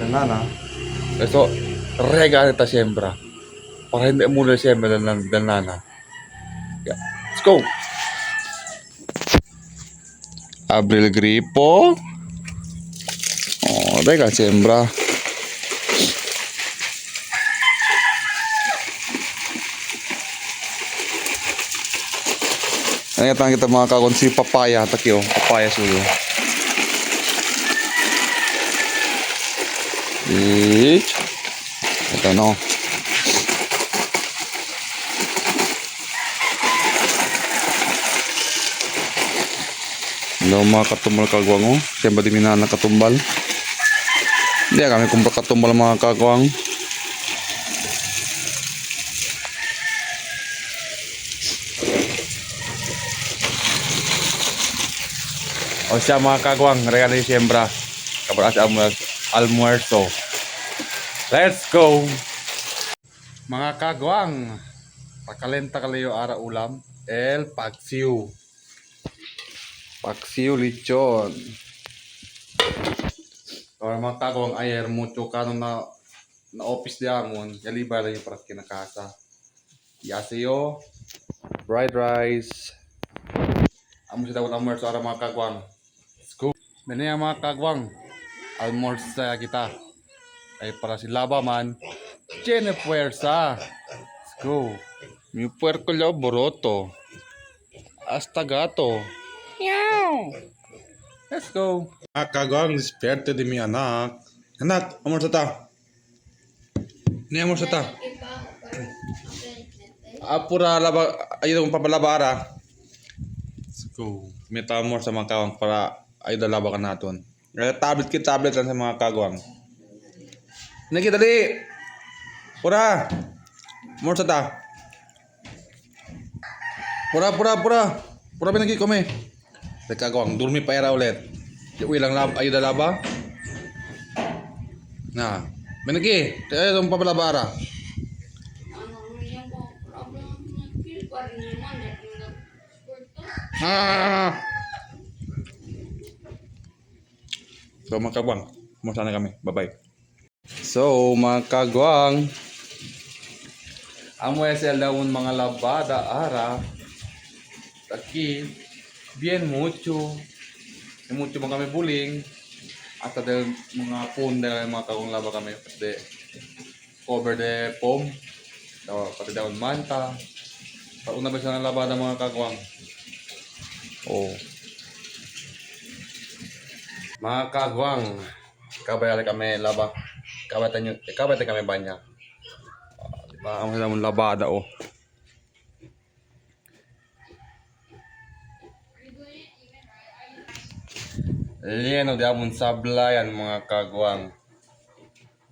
Ng nana. So, regalo ta siyembra. Para hindi muna siyembra ng nana. Yeah. Let's go! Abril Gripo. Oh, teka, siyembra. Ayan kita mga kakon si papaya. Takyo, papaya suyo. Ito no. Hello mga katumbal kagwang oh. Siyempre di minana katumbal. Hindi kami kumpra katumbal mga kagwang. O siya mga kagwang, regalo yung siyembra. Kapag sa almuerzo. Let's go! Mga kagwang, pakalenta kalayo ara ulam, el paksiw. Paksiw lechon. Or mga kagwang ayer mucho kano na office di amon, yaliba lang yung paras kinakasa. Yasayo, fried rice. Amo siya dapat almuerzo ara mga kagwang. Let's go! Bene mga kagwang, almuerzo saya kita. Ay para si Laba man, tiene fuerza. Let's go. Mi puerco lo boroto. Hasta gato. Let's go. Kagawang disperte di mi anak. Anak, amor sa ta. Ni amor sa ta. Apura laba, ayo yung papalabara. Let's go. Meta amor sa mga kawang para ayo dalaba ka naton. Tablet lang sa mga kagawang. Nagi dali. Pura. Amor sa ta. Pura pinagi kami. Kagawang, durmi pa era ulit. Uy lang lab, ayo dalaba. Nah, menegi, tayo itong papalabara. So mga kagwang, kumusta na kami? Bye-bye. So, mga kagwang, amo SL daun mga labada ara. Taki, bien mucho. Mucho mga kami buling. At dahil mga phone dahil mga kagwang laba kami. De, cover de pom. Pati daun manta. Pauna ba siya ng labada mga kagwang? Oh. Mga kagwang, kabayali kami laba. Kabay kami banya. Diba? Ang mong labada oh. Lieno di amon sablayan mga kagwang.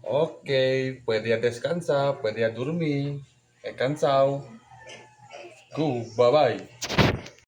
Okay, pwede ya descansa, pwede ya dormir. Cansaw. Go, bye-bye.